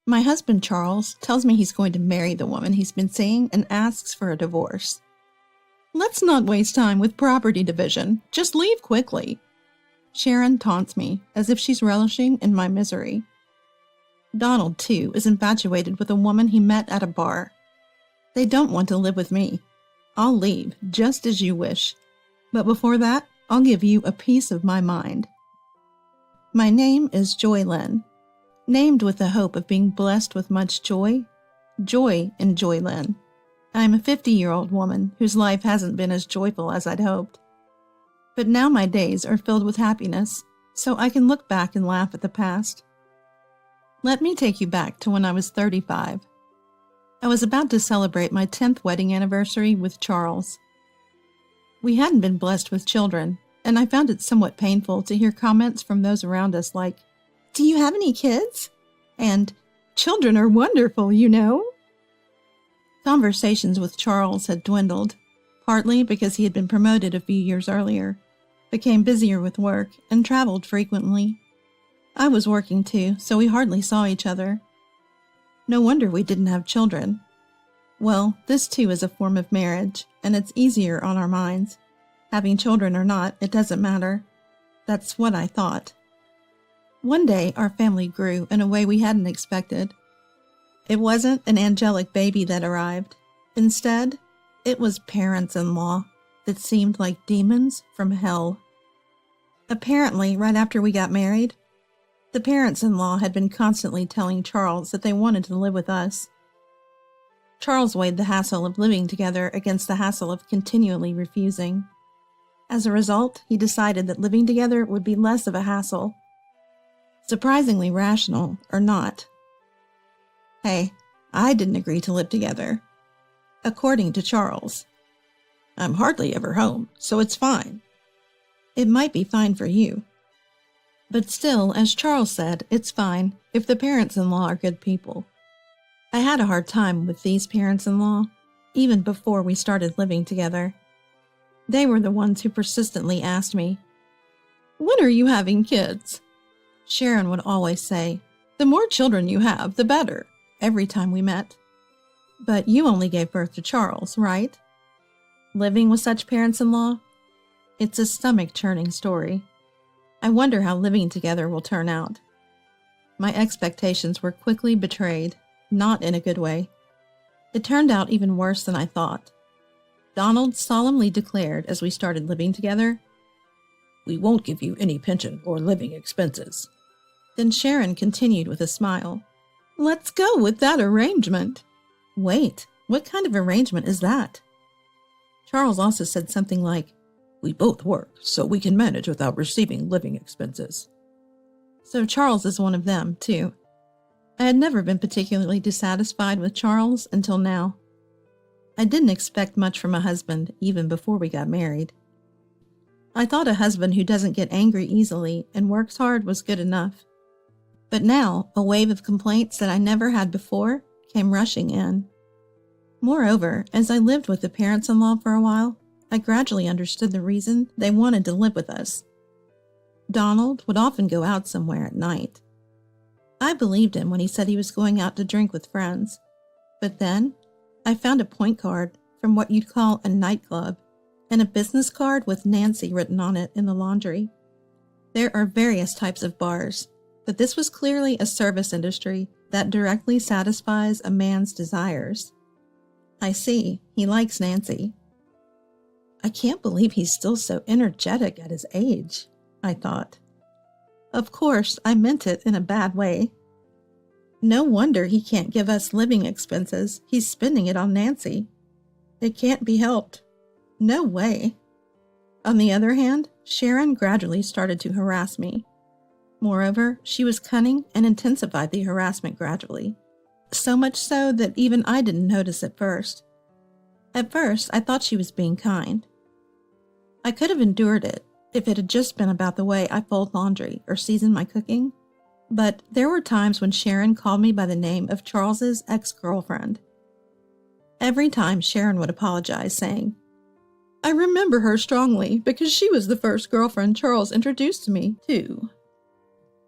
My husband, Charles, tells me he's going to marry the woman he's been seeing and asks for a divorce. Let's not waste time with property division. Just leave quickly. Sharon taunts me as if she's relishing in my misery. Donald, too, is infatuated with a woman he met at a bar. They don't want to live with me. I'll leave, just as you wish. But before that, I'll give you a piece of my mind. My name is Joy Lynn, named with the hope of being blessed with much joy. Joy in Joy Lynn. I'm a 50-year-old woman whose life hasn't been as joyful as I'd hoped. But now my days are filled with happiness, so I can look back and laugh at the past. Let me take you back to when I was 35. I was about to celebrate my 10th wedding anniversary with Charles. We hadn't been blessed with children, and I found it somewhat painful to hear comments from those around us like, "Do you have any kids?" and "Children are wonderful, you know." Conversations with Charles had dwindled, partly because he had been promoted a few years earlier, became busier with work, and traveled frequently. I was working too, so we hardly saw each other. No wonder we didn't have children. Well, this too is a form of marriage, and it's easier on our minds. Having children or not, it doesn't matter. That's what I thought. One day, our family grew in a way we hadn't expected. It wasn't an angelic baby that arrived. Instead, it was parents-in-law that seemed like demons from hell. Apparently, right after we got married, the parents-in-law had been constantly telling Charles that they wanted to live with us. Charles weighed the hassle of living together against the hassle of continually refusing. As a result, he decided that living together would be less of a hassle. Surprisingly rational, or not. Hey, I didn't agree to live together. According to Charles. I'm hardly ever home, so it's fine. It might be fine for you. But still, as Charles said, it's fine if the parents-in-law are good people. I had a hard time with these parents-in-law, even before we started living together. They were the ones who persistently asked me, "When are you having kids?" Sharon would always say, "The more children you have, the better," every time we met. But you only gave birth to Charles, right? Living with such parents-in-law? It's a stomach-churning story. I wonder how living together will turn out. My expectations were quickly betrayed, not in a good way. It turned out even worse than I thought. Donald solemnly declared as we started living together, "We won't give you any pension or living expenses." Then Sharon continued with a smile, "Let's go with that arrangement." Wait, what kind of arrangement is that? Charles also said something like, "We both work, so we can manage without receiving living expenses." So Charles is one of them, too. I had never been particularly dissatisfied with Charles until now. I didn't expect much from a husband even before we got married. I thought a husband who doesn't get angry easily and works hard was good enough. But now, a wave of complaints that I never had before came rushing in. Moreover, as I lived with the parents-in-law for a while, I gradually understood the reason they wanted to live with us. Donald would often go out somewhere at night. I believed him when he said he was going out to drink with friends. But then, I found a point card from what you'd call a nightclub and a business card with Nancy written on it in the laundry. There are various types of bars, but this was clearly a service industry that directly satisfies a man's desires. I see, he likes Nancy. I can't believe he's still so energetic at his age, I thought. Of course, I meant it in a bad way. No wonder he can't give us living expenses. He's spending it on Nancy. It can't be helped. No way. On the other hand, Sharon gradually started to harass me. Moreover, she was cunning and intensified the harassment gradually. So much so that even I didn't notice at first. At first, I thought she was being kind. I could have endured it if it had just been about the way I fold laundry or season my cooking. But there were times when Sharon called me by the name of Charles's ex-girlfriend. Every time Sharon would apologize, saying, "I remember her strongly because she was the first girlfriend Charles introduced to me, too.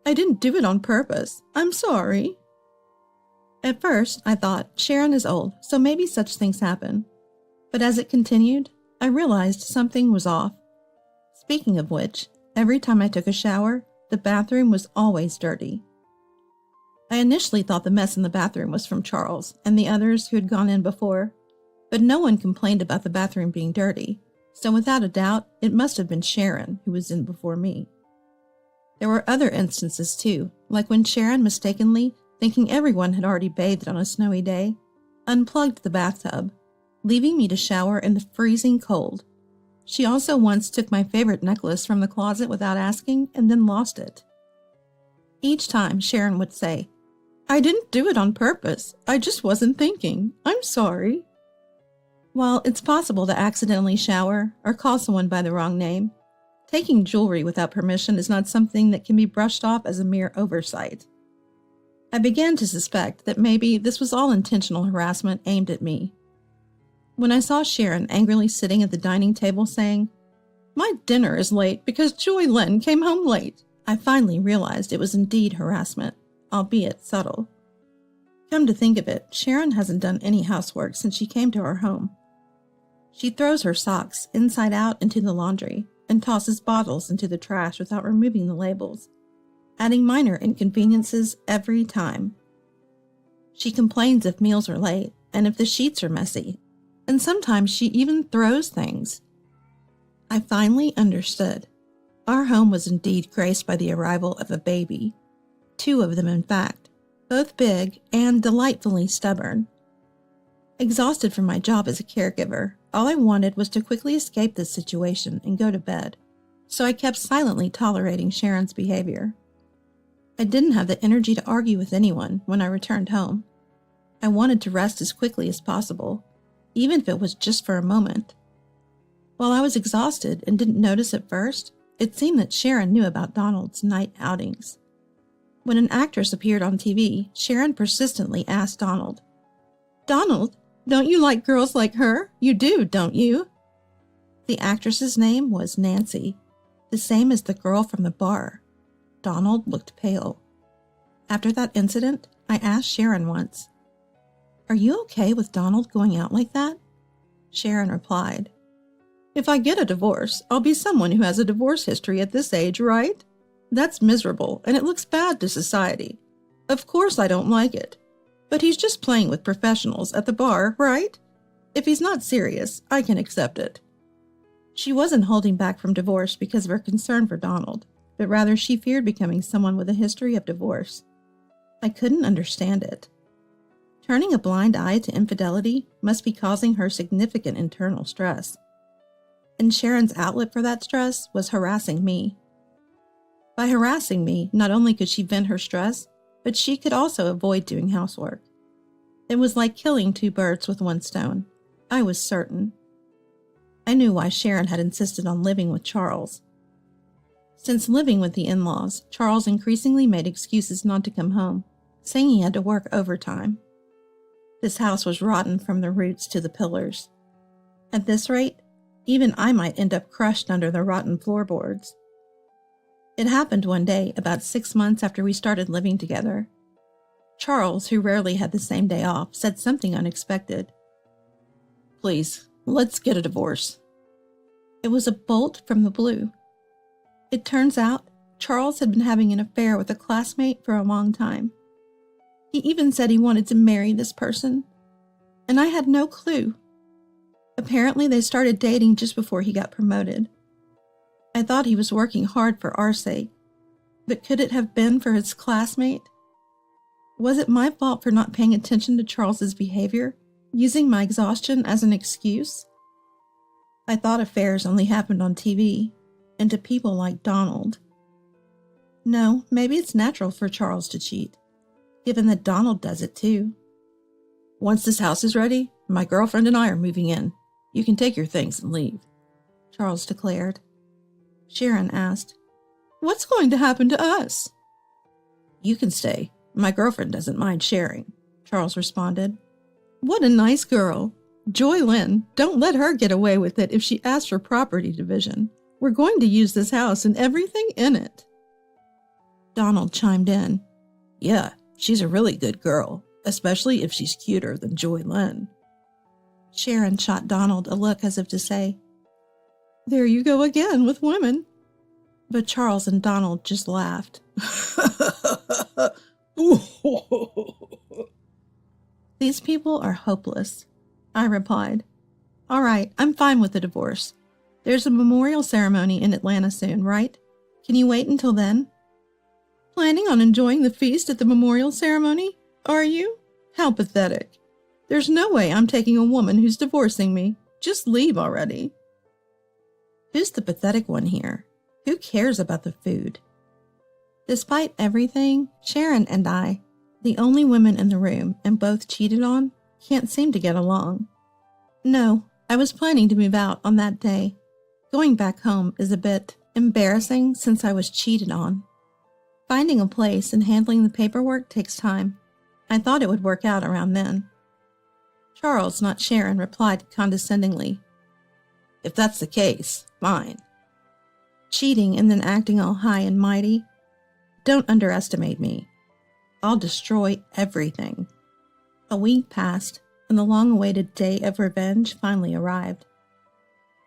I didn't do it on purpose. I'm sorry." At first, I thought, Sharon is old, so maybe such things happen. But as it continued, I realized something was off. Speaking of which, every time I took a shower, the bathroom was always dirty. I initially thought the mess in the bathroom was from Charles and the others who had gone in before, but no one complained about the bathroom being dirty, so without a doubt, it must have been Sharon who was in before me. There were other instances too, like when Sharon mistakenly, thinking everyone had already bathed on a snowy day, unplugged the bathtub, leaving me to shower in the freezing cold. She also once took my favorite necklace from the closet without asking and then lost it. Each time, Sharon would say, "I didn't do it on purpose. I just wasn't thinking. I'm sorry." While it's possible to accidentally shower or call someone by the wrong name, taking jewelry without permission is not something that can be brushed off as a mere oversight. I began to suspect that maybe this was all intentional harassment aimed at me. When I saw Sharon angrily sitting at the dining table saying, "My dinner is late because Joy Lynn came home late," I finally realized it was indeed harassment, albeit subtle. Come to think of it, Sharon hasn't done any housework since she came to our home. She throws her socks inside out into the laundry and tosses bottles into the trash without removing the labels, adding minor inconveniences every time. She complains if meals are late and if the sheets are messy, and sometimes she even throws things. I finally understood. Our home was indeed graced by the arrival of a baby. 2 of them, in fact, both big and delightfully stubborn. Exhausted from my job as a caregiver, all I wanted was to quickly escape this situation and go to bed, so I kept silently tolerating Sharon's behavior. I didn't have the energy to argue with anyone when I returned home. I wanted to rest as quickly as possible, even if it was just for a moment. While I was exhausted and didn't notice at first, it seemed that Sharon knew about Donald's night outings. When an actress appeared on TV, Sharon persistently asked Donald, "Donald, don't you like girls like her? You do, don't you?" The actress's name was Nancy, the same as the girl from the bar. Donald looked pale. After that incident, I asked Sharon once, "Are you okay with Donald going out like that?" Sharon replied, "If I get a divorce, I'll be someone who has a divorce history at this age, right? That's miserable, and it looks bad to society. Of course I don't like it. But he's just playing with professionals at the bar, right? If he's not serious, I can accept it." She wasn't holding back from divorce because of her concern for Donald, but rather she feared becoming someone with a history of divorce. I couldn't understand it. Turning a blind eye to infidelity must be causing her significant internal stress. And Sharon's outlet for that stress was harassing me. By harassing me, not only could she vent her stress, but she could also avoid doing housework. It was like killing 2 birds with 1 stone. I was certain. I knew why Sharon had insisted on living with Charles. Since living with the in-laws, Charles increasingly made excuses not to come home, saying he had to work overtime. This house was rotten from the roots to the pillars. At this rate, even I might end up crushed under the rotten floorboards. It happened one day, about 6 months after we started living together. Charles, who rarely had the same day off, said something unexpected. "Please, let's get a divorce." It was a bolt from the blue. It turns out Charles had been having an affair with a classmate for a long time. He even said he wanted to marry this person, and I had no clue. Apparently, they started dating just before he got promoted. I thought he was working hard for our sake, but could it have been for his classmate? Was it my fault for not paying attention to Charles's behavior, using my exhaustion as an excuse? I thought affairs only happened on TV, and to people like Donald. No, maybe it's natural for Charles to cheat, given that Donald does it too. "Once this house is ready, my girlfriend and I are moving in. You can take your things and leave," Charles declared. Sharon asked, "What's going to happen to us?" "You can stay. My girlfriend doesn't mind sharing," Charles responded. "What a nice girl. Joy Lynn, don't let her get away with it if she asks for property division. We're going to use this house and everything in it." Donald chimed in, "Yeah, she's a really good girl. especially if she's cuter than Joy Lynn. Sharon shot Donald a look as if to say, "There you go again with women." But Charles and Donald just laughed. "These people are hopeless," I replied. "All right, I'm fine with the divorce. There's a memorial ceremony in Atlanta soon, right? Can you wait until then?" "Planning on enjoying the feast at the memorial ceremony? Are you? How pathetic. There's no way I'm taking a woman who's divorcing me. Just leave already." Who's the pathetic one here? Who cares about the food? Despite everything, Sharon and I, the only women in the room and both cheated on, can't seem to get along. No, I was planning to move out on that day. Going back home is a bit embarrassing since I was cheated on. Finding a place and handling the paperwork takes time. I thought it would work out around then. Charles, not Sharon, replied condescendingly, "If that's the case, fine." "Cheating and then acting all high and mighty? Don't underestimate me. I'll destroy everything." A week passed, and the long-awaited day of revenge finally arrived.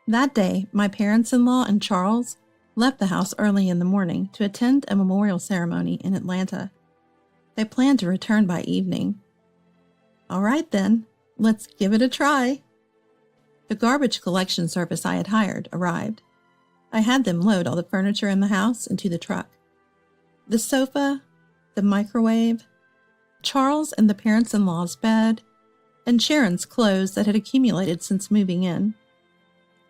That day, my parents-in-law and Charles left the house early in the morning to attend a memorial ceremony in Atlanta. They planned to return by evening. All right then, let's give it a try. The garbage collection service I had hired arrived. I had them load all the furniture in the house into the truck. The sofa, the microwave, Charles and the parents-in-law's bed, and Sharon's clothes that had accumulated since moving in.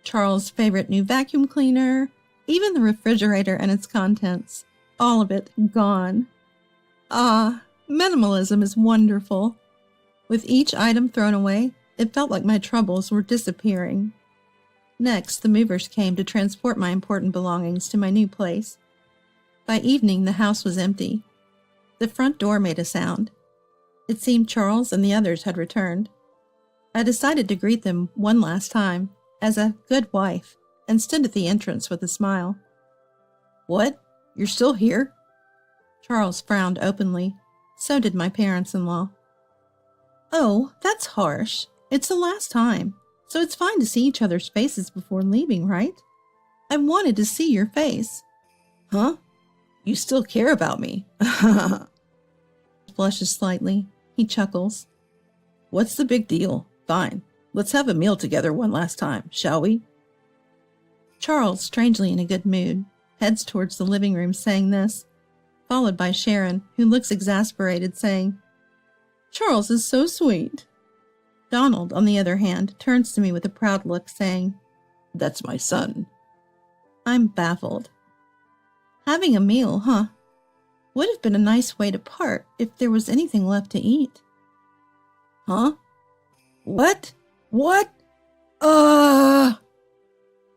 Charles' favorite new vacuum cleaner, even the refrigerator and its contents, all of it gone. Ah, minimalism is wonderful. With each item thrown away, it felt like my troubles were disappearing. Next, the movers came to transport my important belongings to my new place. By evening, the house was empty. The front door made a sound. It seemed Charles and the others had returned. I decided to greet them one last time, as a good wife, and stood at the entrance with a smile. "What? You're still here?" Charles frowned openly. So did my parents-in-law. "Oh, that's harsh. It's the last time, so it's fine to see each other's faces before leaving, right? I wanted to see your face." "Huh? You still care about me?" Blushes slightly. He chuckles. "What's the big deal? Fine. Let's have a meal together one last time, shall we?" Charles, strangely in a good mood, heads towards the living room saying this, followed by Sharon, who looks exasperated, saying, "Charles is so sweet." Donald, on the other hand, turns to me with a proud look, saying, "That's my son." I'm baffled. Having a meal, huh? Would have been a nice way to part if there was anything left to eat. "Huh? What?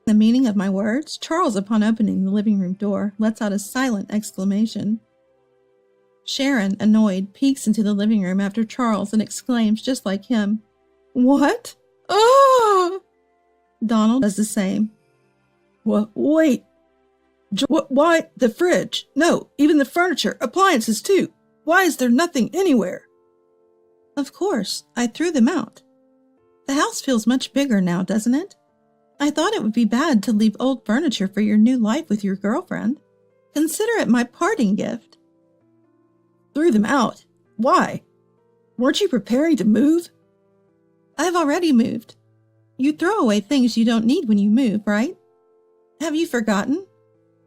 The meaning of my words, Charles, upon opening the living room door, lets out a silent exclamation. Sharon, annoyed, peeks into the living room after Charles and exclaims just like him, "What? Ah!" Donald does the same. Wait. Why the fridge? No, even the furniture, appliances too. Why is there nothing anywhere? Of course, I threw them out. The house feels much bigger now, doesn't it? I thought it would be bad to leave old furniture for your new life with your girlfriend. Consider it my parting gift. Threw them out? Why? Weren't you preparing to move? I've already moved. You throw away things you don't need when you move, right? Have you forgotten?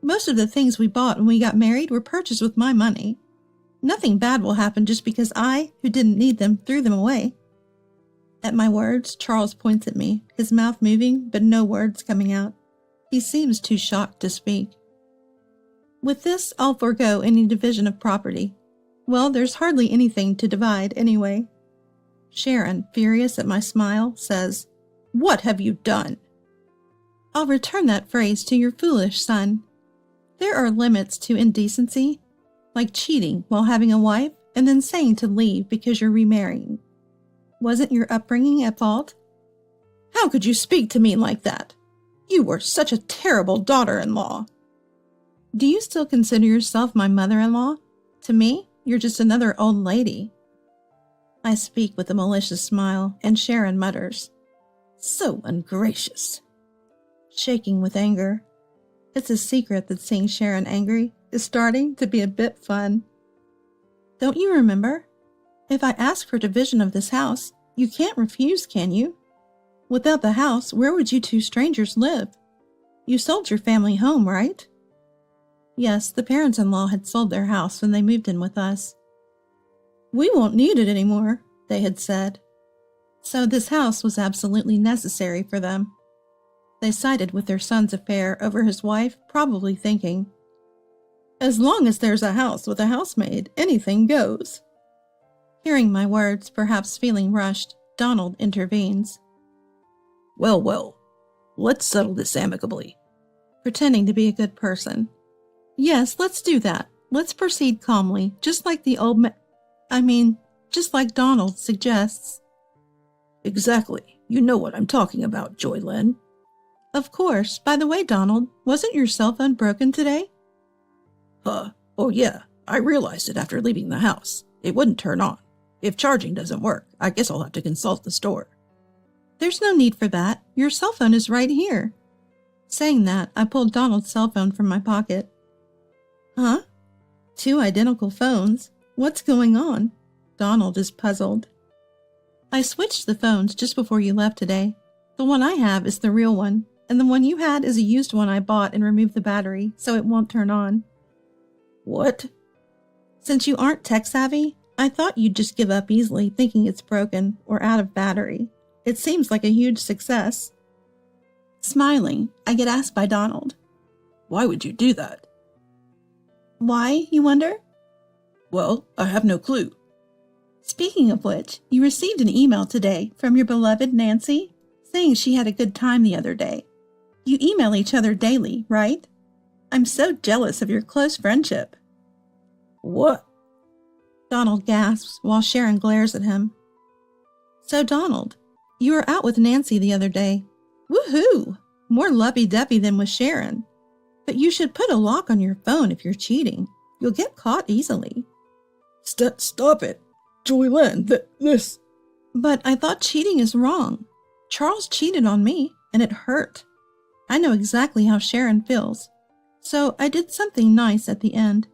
Most of the things we bought when we got married were purchased with my money. Nothing bad will happen just because I, who didn't need them, threw them away. At my words, Charles points at me, his mouth moving, but no words coming out. He seems too shocked to speak. With this, I'll forego any division of property. Well, there's hardly anything to divide anyway. Sharon, furious at my smile, says, "What have you done?" I'll return that phrase to your foolish son. There are limits to indecency, like cheating while having a wife and then saying to leave because you're remarrying. Wasn't your upbringing at fault? How could you speak to me like that? You were such a terrible daughter-in-law. Do you still consider yourself my mother-in-law? To me, you're just another old lady. I speak with a malicious smile, and Sharon mutters, "So ungracious." shaking with anger. It's a secret that seeing Sharon angry is starting to be a bit fun. Don't you remember? If I ask for division of this house, you can't refuse, can you? Without the house, where would you two strangers live? You sold your family home, right? Yes, the parents-in-law had sold their house when they moved in with us. We won't need it anymore, they had said. So this house was absolutely necessary for them. They sided with their son's affair over his wife, probably thinking, as long as there's a house with a housemaid, anything goes. Hearing my words, perhaps feeling rushed, Donald intervenes. Well, let's settle this amicably. Pretending to be a good person. Yes, let's do that. Let's proceed calmly, just like the old just like Donald suggests. Exactly. You know what I'm talking about, Joy Lynn. Of course. By the way, Donald, wasn't your cell phone broken today? Oh yeah, I realized it after leaving the house. It wouldn't turn on. If charging doesn't work, I guess I'll have to consult the store. There's no need for that. Your cell phone is right here. Saying that, I pulled Donald's cell phone from my pocket. Huh? 2 identical phones? What's going on? Donald is puzzled. I switched the phones just before you left today. The one I have is the real one, and the one you had is a used one I bought and removed the battery, so it won't turn on. What? Since you aren't tech-savvy, I thought you'd just give up easily thinking it's broken or out of battery. It seems like a huge success. Smiling, I get asked by Donald. Why would you do that? Why, you wonder? Well, I have no clue. Speaking of which, you received an email today from your beloved Nancy saying she had a good time the other day. You email each other daily, right? I'm so jealous of your close friendship. What? Donald gasps while Sharon glares at him. So, Donald, you were out with Nancy the other day. Woohoo! More lovey-dovey than with Sharon. But you should put a lock on your phone if you're cheating. You'll get caught easily. Stop it. Joy Lynn, this... But I thought cheating is wrong. Charles cheated on me, and it hurt. I know exactly how Sharon feels. So I did something nice at the end.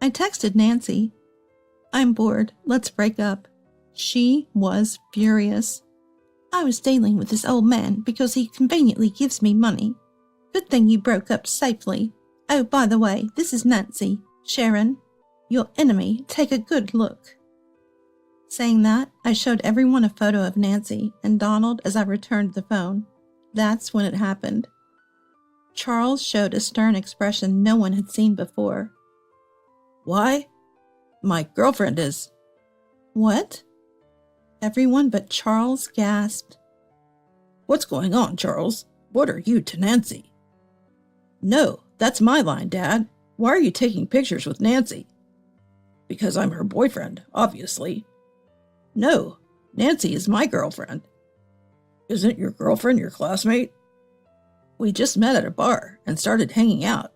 I texted Nancy. I'm bored. Let's break up. She was furious. I was dealing with this old man because he conveniently gives me money. Good thing you broke up safely. Oh, by the way, this is Nancy. Sharon, your enemy. Take a good look. Saying that, I showed everyone a photo of Nancy and Donald as I returned the phone. That's when it happened. Charles showed a stern expression no one had seen before. Why? My girlfriend is... What? Everyone but Charles gasped. What's going on, Charles? What are you to Nancy? No, that's my line, Dad. Why are you taking pictures with Nancy? Because I'm her boyfriend, obviously. No, Nancy is my girlfriend. Isn't your girlfriend your classmate? We just met at a bar and started hanging out.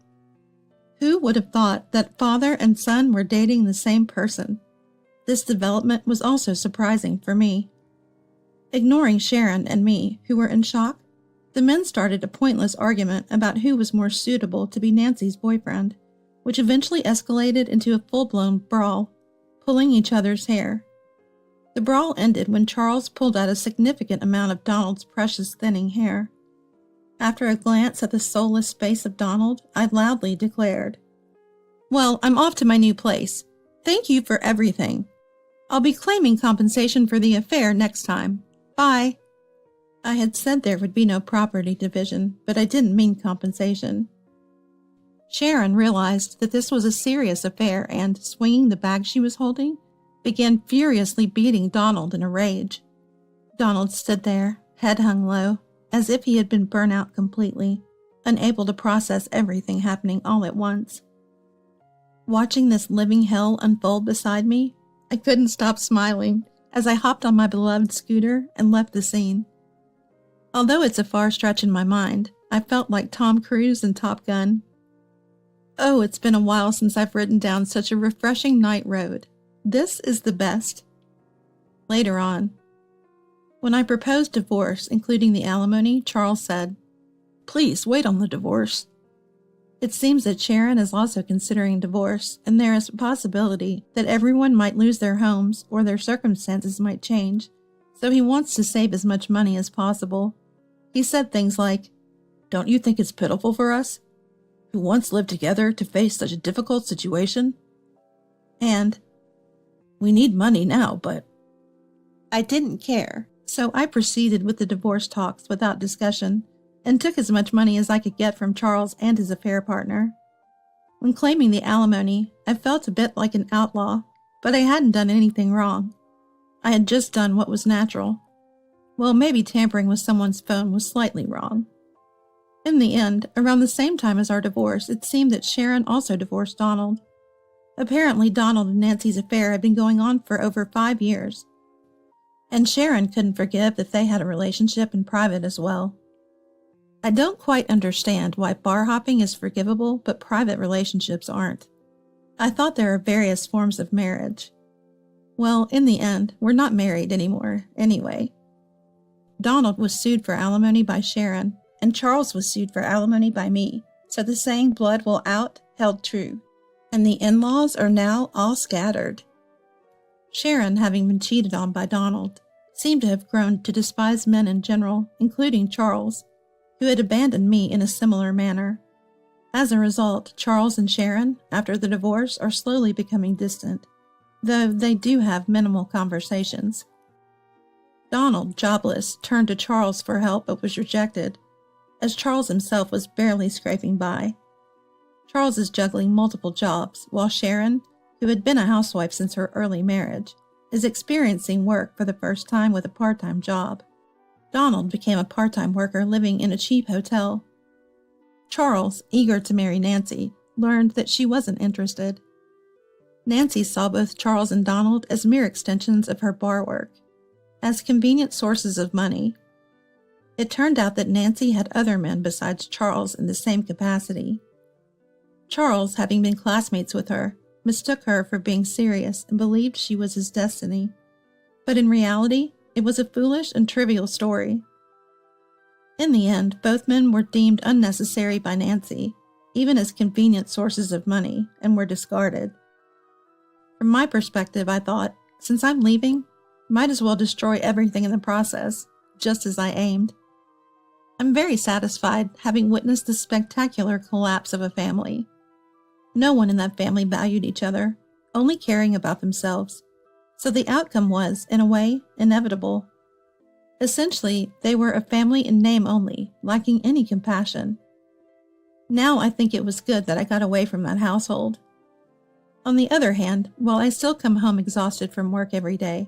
Who would have thought that father and son were dating the same person? This development was also surprising for me. Ignoring Sharon and me, who were in shock, the men started a pointless argument about who was more suitable to be Nancy's boyfriend, which eventually escalated into a full-blown brawl, pulling each other's hair. The brawl ended when Charles pulled out a significant amount of Donald's precious thinning hair. After a glance at the soulless face of Donald, I loudly declared, "Well, I'm off to my new place. Thank you for everything. I'll be claiming compensation for the affair next time. Bye." I had said there would be no property division, but I didn't mean compensation. Sharon realized that this was a serious affair and, swinging the bag she was holding, began furiously beating Donald in a rage. Donald stood there, head hung low, as if he had been burnt out completely, unable to process everything happening all at once. Watching this living hell unfold beside me, I couldn't stop smiling as I hopped on my beloved scooter and left the scene. Although it's a far stretch in my mind, I felt like Tom Cruise in Top Gun. Oh, it's been a while since I've ridden down such a refreshing night road. This is the best. Later on, when I proposed divorce, including the alimony, Charles said, "Please wait on the divorce." It seems that Sharon is also considering divorce, and there is a possibility that everyone might lose their homes or their circumstances might change, so he wants to save as much money as possible. He said things like, "Don't you think it's pitiful for us, who once lived together, to face such a difficult situation?" And, "We need money now, but..." I didn't care, so I proceeded with the divorce talks without discussion, and took as much money as I could get from Charles and his affair partner. When claiming the alimony, I felt a bit like an outlaw, but I hadn't done anything wrong. I had just done what was natural. Well, maybe tampering with someone's phone was slightly wrong. In the end, around the same time as our divorce, it seemed that Sharon also divorced Donald. Apparently, Donald and Nancy's affair had been going on for over 5 years, and Sharon couldn't forgive that they had a relationship in private as well. I don't quite understand why bar hopping is forgivable, but private relationships aren't. I thought there are various forms of marriage. Well, in the end, we're not married anymore, anyway. Donald was sued for alimony by Sharon, and Charles was sued for alimony by me, so the saying "blood will out" held true, and the in-laws are now all scattered. Sharon, having been cheated on by Donald, seemed to have grown to despise men in general, including Charles, who had abandoned me in a similar manner. As a result, Charles and Sharon, after the divorce, are slowly becoming distant, though they do have minimal conversations. Donald, jobless, turned to Charles for help but was rejected, as Charles himself was barely scraping by. Charles is juggling multiple jobs, while Sharon, who had been a housewife since her early marriage, is experiencing work for the first time with a part-time job. Donald became a part-time worker living in a cheap hotel. Charles, eager to marry Nancy, learned that she wasn't interested. Nancy saw both Charles and Donald as mere extensions of her bar work, as convenient sources of money. It turned out that Nancy had other men besides Charles in the same capacity. Charles, having been classmates with her, mistook her for being serious and believed she was his destiny. But in reality, it was a foolish and trivial story. In the end, both men were deemed unnecessary by Nancy, even as convenient sources of money, and were discarded. From my perspective, I thought, since I'm leaving, might as well destroy everything in the process, just as I aimed. I'm very satisfied having witnessed the spectacular collapse of a family. No one in that family valued each other, only caring about themselves. So the outcome was, in a way, inevitable. Essentially, they were a family in name only, lacking any compassion. Now I think it was good that I got away from that household. On the other hand, while I still come home exhausted from work every day,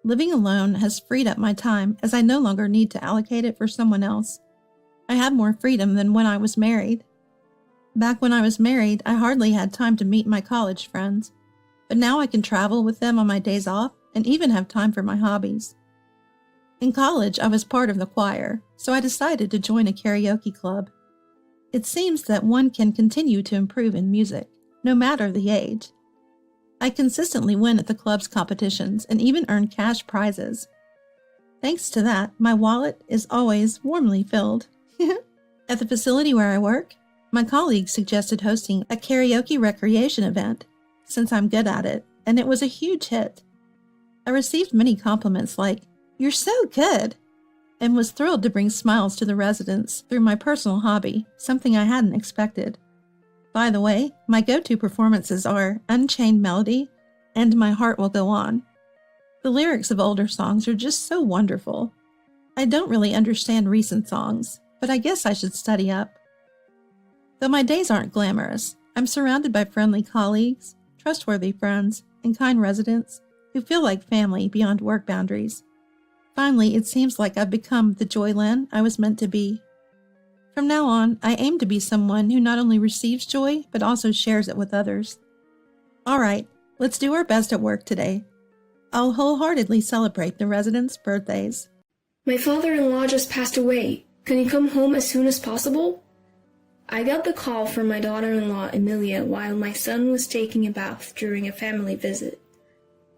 living alone has freed up my time as I no longer need to allocate it for someone else. I have more freedom than when I was married. Back when I was married, I hardly had time to meet my college friends, but now I can travel with them on my days off and even have time for my hobbies. In college, I was part of the choir, so I decided to join a karaoke club. It seems that one can continue to improve in music, no matter the age. I consistently win at the club's competitions and even earn cash prizes. Thanks to that, my wallet is always warmly filled. At the facility where I work, my colleagues suggested hosting a karaoke recreation event, since I'm good at it, and it was a huge hit. I received many compliments like, "You're so good," and was thrilled to bring smiles to the residents through my personal hobby, something I hadn't expected. By the way, my go-to performances are Unchained Melody and My Heart Will Go On. The lyrics of older songs are just so wonderful. I don't really understand recent songs, but I guess I should study up. Though my days aren't glamorous, I'm surrounded by friendly colleagues, trustworthy friends, and kind residents who feel like family beyond work boundaries. Finally, it seems like I've become the Joy Lynn I was meant to be. From now on, I aim to be someone who not only receives joy, but also shares it with others. Alright, let's do our best at work today. I'll wholeheartedly celebrate the residents' birthdays. My father-in-law just passed away. Can you come home as soon as possible? I got the call from my daughter-in-law, Emilia, while my son was taking a bath during a family visit.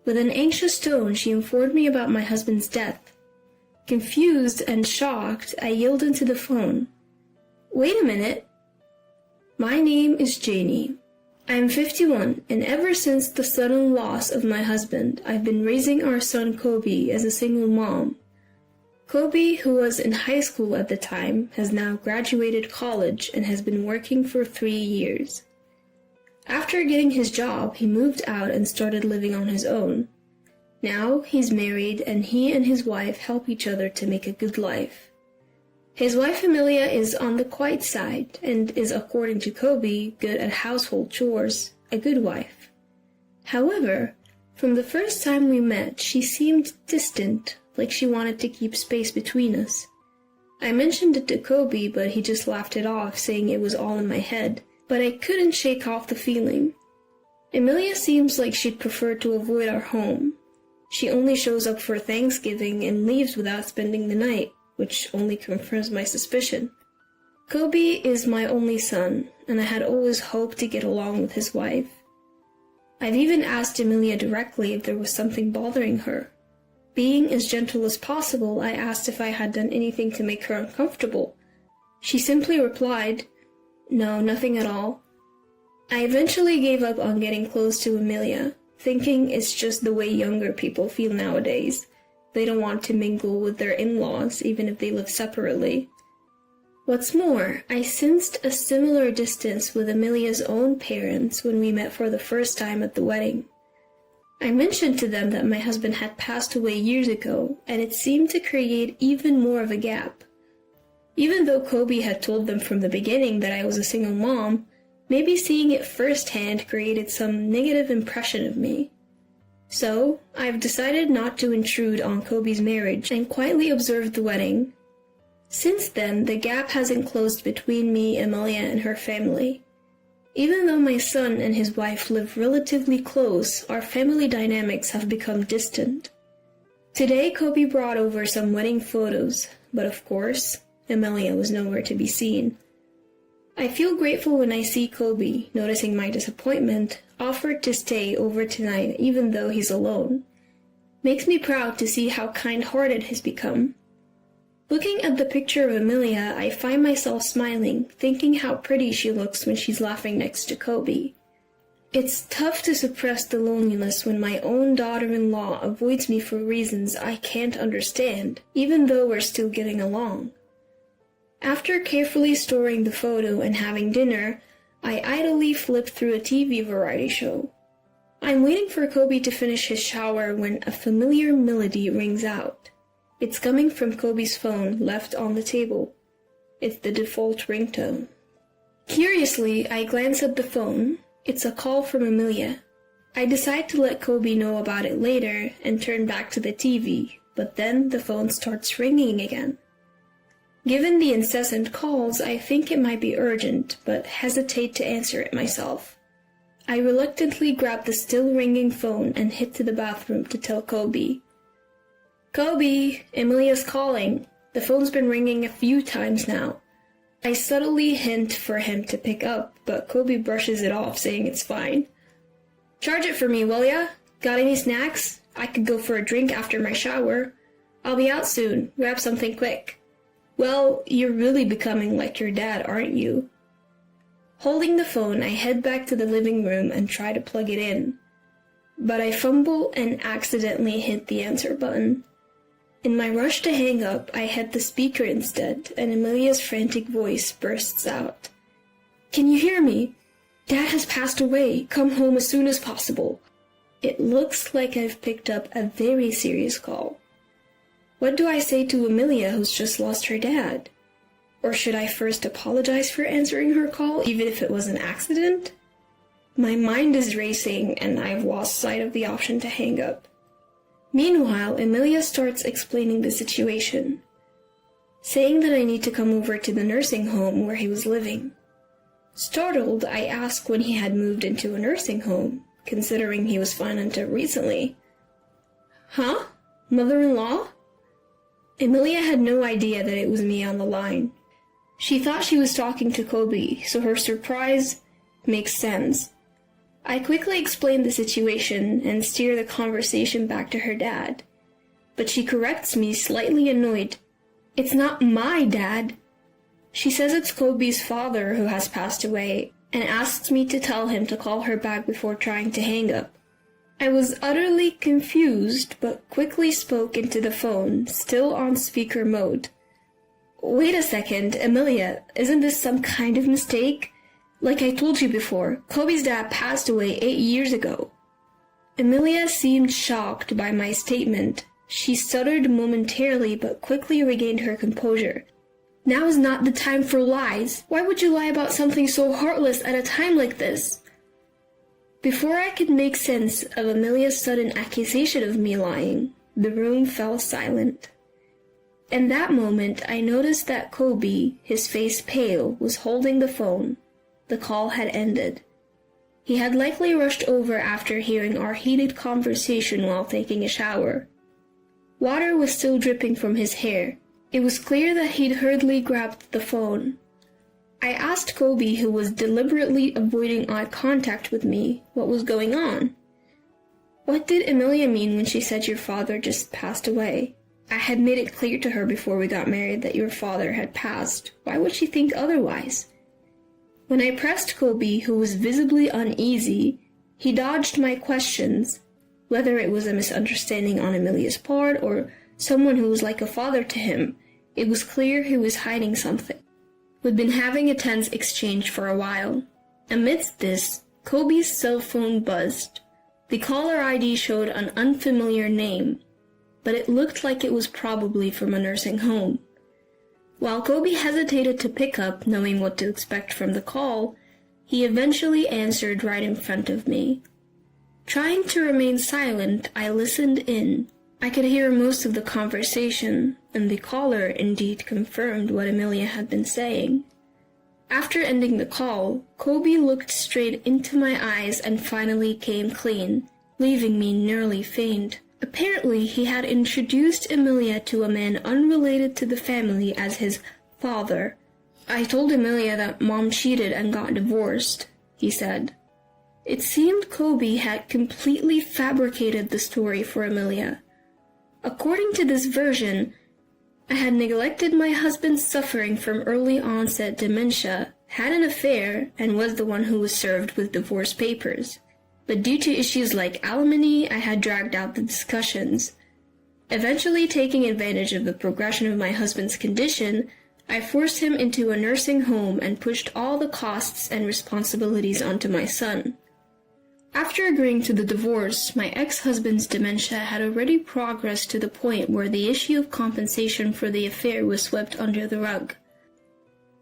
With an anxious tone, she informed me about my husband's death. Confused and shocked, I yelled into the phone, "Wait a minute. My name is Janie. I am 51, and ever since the sudden loss of my husband, I've been raising our son Kobe as a single mom. Kobe, who was in high school at the time, has now graduated college and has been working for 3 years. After getting his job, he moved out and started living on his own. Now he's married, and he and his wife help each other to make a good life. His wife Amelia is on the quiet side and is, according to Kobe, good at household chores, a good wife. However, from the first time we met, she seemed distant, like she wanted to keep space between us. I mentioned it to Kobe, but he just laughed it off, saying it was all in my head, but I couldn't shake off the feeling. Amelia seems like she'd prefer to avoid our home. She only shows up for Thanksgiving and leaves without spending the night, which only confirms my suspicion. Kobe is my only son, and I had always hoped to get along with his wife. I've even asked Amelia directly if there was something bothering her. Being as gentle as possible, I asked if I had done anything to make her uncomfortable. She simply replied, "No, nothing at all." I eventually gave up on getting close to Amelia, thinking it's just the way younger people feel nowadays. They don't want to mingle with their in-laws, even if they live separately. What's more, I sensed a similar distance with Amelia's own parents when we met for the first time at the wedding. I mentioned to them that my husband had passed away years ago, and it seemed to create even more of a gap. Even though Kobe had told them from the beginning that I was a single mom, maybe seeing it firsthand created some negative impression of me. So, I've decided not to intrude on Kobe's marriage and quietly observed the wedding. Since then, the gap hasn't closed between me, Amelia, and her family. Even though my son and his wife live relatively close, our family dynamics have become distant. Today, Kobe brought over some wedding photos, but of course, Amelia was nowhere to be seen. I feel grateful when I see Kobe, noticing my disappointment, offered to stay over tonight even though he's alone. Makes me proud to see how kind-hearted he's become. Looking at the picture of Amelia, I find myself smiling, thinking how pretty she looks when she's laughing next to Kobe. It's tough to suppress the loneliness when my own daughter-in-law avoids me for reasons I can't understand, even though we're still getting along. After carefully storing the photo and having dinner, I idly flipped through a TV variety show. I'm waiting for Kobe to finish his shower when a familiar melody rings out. It's coming from Kobe's phone left on the table. It's the default ringtone. Curiously, I glance at the phone. It's a call from Amelia. I decide to let Kobe know about it later and turn back to the TV, but then the phone starts ringing again. Given the incessant calls, I think it might be urgent, but hesitate to answer it myself. I reluctantly grab the still ringing phone and head to the bathroom to tell Kobe. "Kobe, Amelia's calling. The phone's been ringing a few times now." I subtly hint for him to pick up, but Kobe brushes it off, saying it's fine. "Charge it for me, will ya? Got any snacks? I could go for a drink after my shower. I'll be out soon. Grab something quick." "Well, you're really becoming like your dad, aren't you?" Holding the phone, I head back to the living room and try to plug it in. But I fumble and accidentally hit the answer button. In my rush to hang up, I hit the speaker instead, and Amelia's frantic voice bursts out. "Can you hear me? Dad has passed away. Come home as soon as possible." It looks like I've picked up a very serious call. What do I say to Amelia, who's just lost her dad? Or should I first apologize for answering her call, even if it was an accident? My mind is racing, and I've lost sight of the option to hang up. Meanwhile, Amelia starts explaining the situation, saying that I need to come over to the nursing home where he was living. Startled, I ask when he had moved into a nursing home, considering he was fine until recently. "Huh? Mother-in-law?" Amelia had no idea that it was me on the line. She thought she was talking to Kobe, so her surprise makes sense. I quickly explain the situation and steer the conversation back to her dad. But she corrects me, slightly annoyed. It's not my dad. She says it's Kobe's father who has passed away and asks me to tell him to call her back before trying to hang up. I was utterly confused, but quickly spoke into the phone, still on speaker mode. Wait a second, Amelia, isn't this some kind of mistake? Like I told you before, Kobe's dad passed away 8 years ago. Amelia seemed shocked by my statement. She stuttered momentarily but quickly regained her composure. Now is not the time for lies. Why would you lie about something so heartless at a time like this? Before I could make sense of Amelia's sudden accusation of me lying, the room fell silent. In that moment, I noticed that Kobe, his face pale, was holding the phone. The call had ended. He had likely rushed over after hearing our heated conversation while taking a shower. Water was still dripping from his hair. It was clear that he'd hurriedly grabbed the phone. I asked Kobe, who was deliberately avoiding eye contact with me, what was going on. What did Amelia mean when she said your father just passed away? I had made it clear to her before we got married that your father had passed. Why would she think otherwise? When I pressed Kobe, who was visibly uneasy, he dodged my questions. Whether it was a misunderstanding on Amelia's part or someone who was like a father to him, it was clear he was hiding something. We'd been having a tense exchange for a while. Amidst this, Kobe's cell phone buzzed. The caller ID showed an unfamiliar name, but it looked like it was probably from a nursing home. While Kobe hesitated to pick up, knowing what to expect from the call, he eventually answered right in front of me. Trying to remain silent, I listened in. I could hear most of the conversation, and the caller indeed confirmed what Amelia had been saying. After ending the call, Kobe looked straight into my eyes and finally came clean, leaving me nearly faint. Apparently, he had introduced Amelia to a man unrelated to the family as his father. I told Amelia that Mom cheated and got divorced, he said. It seemed Kobe had completely fabricated the story for Amelia. According to this version, I had neglected my husband's suffering from early onset dementia, had an affair, and was the one who was served with divorce papers. But due to issues like alimony, I had dragged out the discussions. Eventually, taking advantage of the progression of my husband's condition, I forced him into a nursing home and pushed all the costs and responsibilities onto my son. After agreeing to the divorce, my ex-husband's dementia had already progressed to the point where the issue of compensation for the affair was swept under the rug.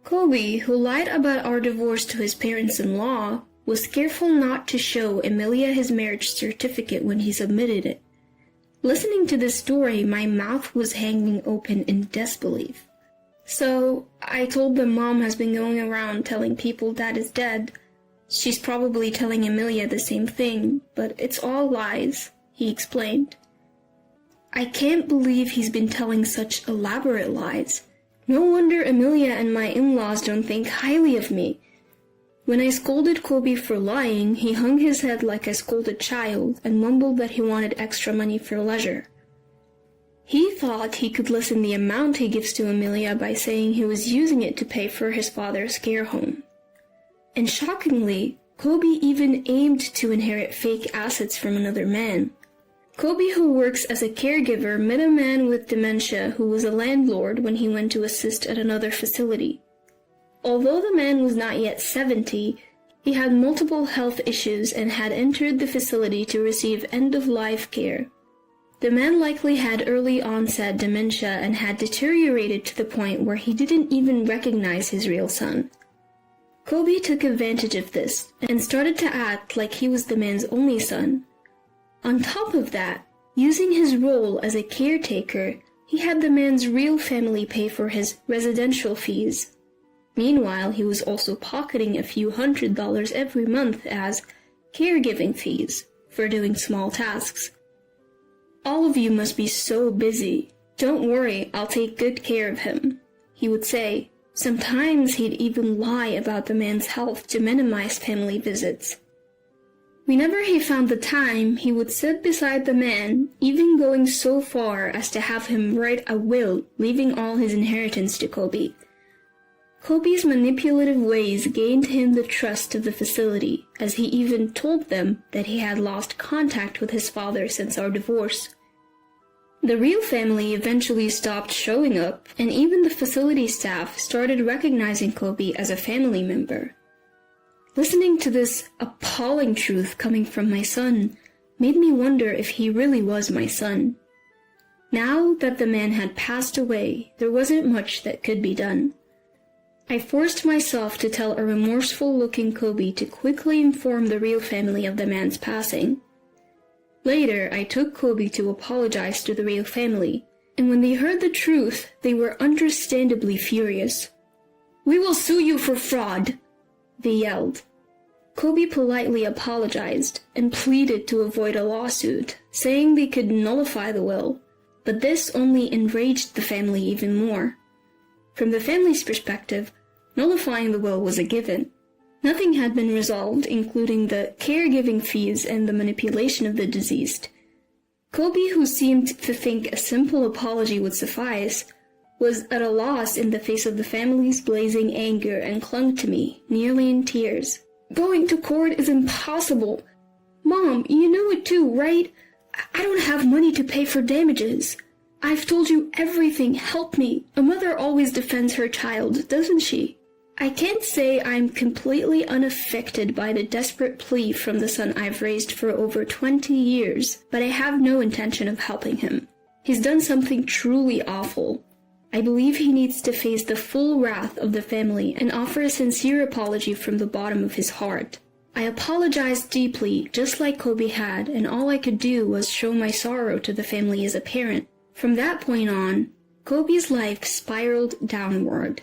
Kobe, who lied about our divorce to his parents-in-law, was careful not to show Amelia his marriage certificate when he submitted it. Listening to this story, my mouth was hanging open in disbelief. So, I told them Mom has been going around telling people Dad is dead. She's probably telling Amelia the same thing, but it's all lies, he explained. I can't believe he's been telling such elaborate lies. No wonder Amelia and my in-laws don't think highly of me. When I scolded Kobe for lying, he hung his head like a scolded child and mumbled that he wanted extra money for leisure. He thought he could lessen the amount he gives to Amelia by saying he was using it to pay for his father's care home. And shockingly, Kobe even aimed to inherit fake assets from another man. Kobe, who works as a caregiver, met a man with dementia who was a landlord when he went to assist at another facility. Although the man was not yet 70, he had multiple health issues and had entered the facility to receive end-of-life care. The man likely had early onset dementia and had deteriorated to the point where he didn't even recognize his real son. Kobe took advantage of this and started to act like he was the man's only son. On top of that, using his role as a caretaker, he had the man's real family pay for his residential fees. Meanwhile, he was also pocketing a few $100s every month as caregiving fees for doing small tasks. All of you must be so busy. Don't worry, I'll take good care of him, he would say. Sometimes he'd even lie about the man's health to minimize family visits. Whenever he found the time, he would sit beside the man, even going so far as to have him write a will, leaving all his inheritance to Kobe. Kobe's manipulative ways gained him the trust of the facility, as he even told them that he had lost contact with his father since our divorce. The real family eventually stopped showing up, and even the facility staff started recognizing Kobe as a family member. Listening to this appalling truth coming from my son made me wonder if he really was my son. Now that the man had passed away, there wasn't much that could be done. I forced myself to tell a remorseful-looking Kobe to quickly inform the real family of the man's passing. Later, I took Kobe to apologize to the real family, and when they heard the truth, they were understandably furious. "We will sue you for fraud," they yelled. Kobe politely apologized and pleaded to avoid a lawsuit, saying they could nullify the will, but this only enraged the family even more. From the family's perspective, nullifying the will was a given. Nothing had been resolved, including the caregiving fees and the manipulation of the deceased. Kobe, who seemed to think a simple apology would suffice, was at a loss in the face of the family's blazing anger and clung to me, nearly in tears. "Going to court is impossible. Mom, you know it too, right? I don't have money to pay for damages. I've told you everything. Help me. A mother always defends her child, doesn't she? I can't say I'm completely unaffected by the desperate plea from the son I've raised for over 20 years, but I have no intention of helping him. He's done something truly awful. I believe he needs to face the full wrath of the family and offer a sincere apology from the bottom of his heart." I apologized deeply, just like Kobe had, and all I could do was show my sorrow to the family as a parent. From that point on, Kobe's life spiraled downward.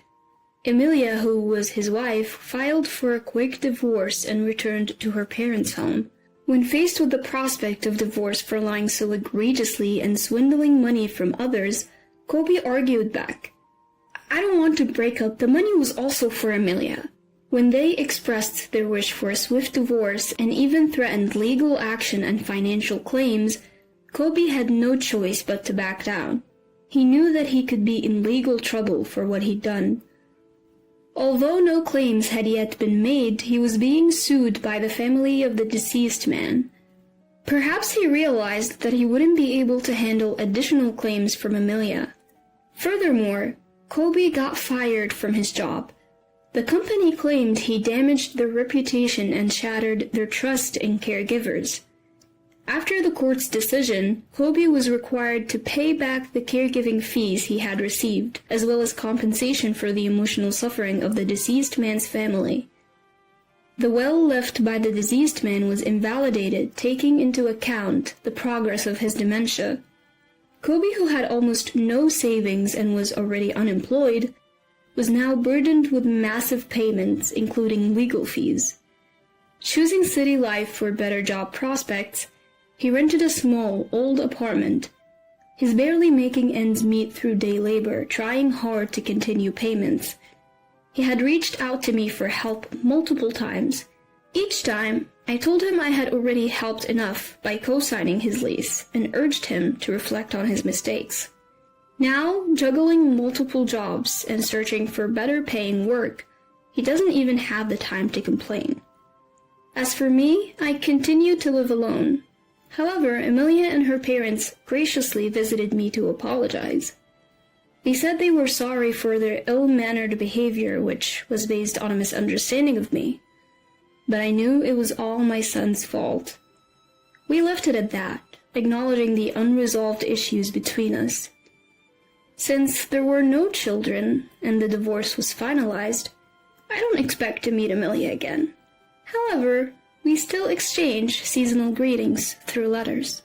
Emilia, who was his wife, filed for a quick divorce and returned to her parents' home. When faced with the prospect of divorce for lying so egregiously and swindling money from others, Kobe argued back. "I don't want to break up. The money was also for Emilia." When they expressed their wish for a swift divorce and even threatened legal action and financial claims, Kobe had no choice but to back down. He knew that he could be in legal trouble for what he'd done. Although no claims had yet been made, he was being sued by the family of the deceased man. Perhaps he realized that he wouldn't be able to handle additional claims from Emilia. Furthermore, Kobe got fired from his job. The company claimed he damaged their reputation and shattered their trust in caregivers. After the court's decision, Kobe was required to pay back the caregiving fees he had received, as well as compensation for the emotional suffering of the deceased man's family. The will left by the deceased man was invalidated, taking into account the progress of his dementia. Kobe, who had almost no savings and was already unemployed, was now burdened with massive payments, including legal fees. Choosing city life for better job prospects, he rented a small, old apartment. He's barely making ends meet through day labor, trying hard to continue payments. He had reached out to me for help multiple times. Each time, I told him I had already helped enough by co-signing his lease and urged him to reflect on his mistakes. Now, juggling multiple jobs and searching for better paying work, he doesn't even have the time to complain. As for me, I continued to live alone. However, Emilia and her parents graciously visited me to apologize. They said they were sorry for their ill-mannered behavior, which was based on a misunderstanding of me. But I knew it was all my son's fault. We left it at that, acknowledging the unresolved issues between us. Since there were no children and the divorce was finalized, I don't expect to meet Emilia again. However, we still exchange seasonal greetings through letters.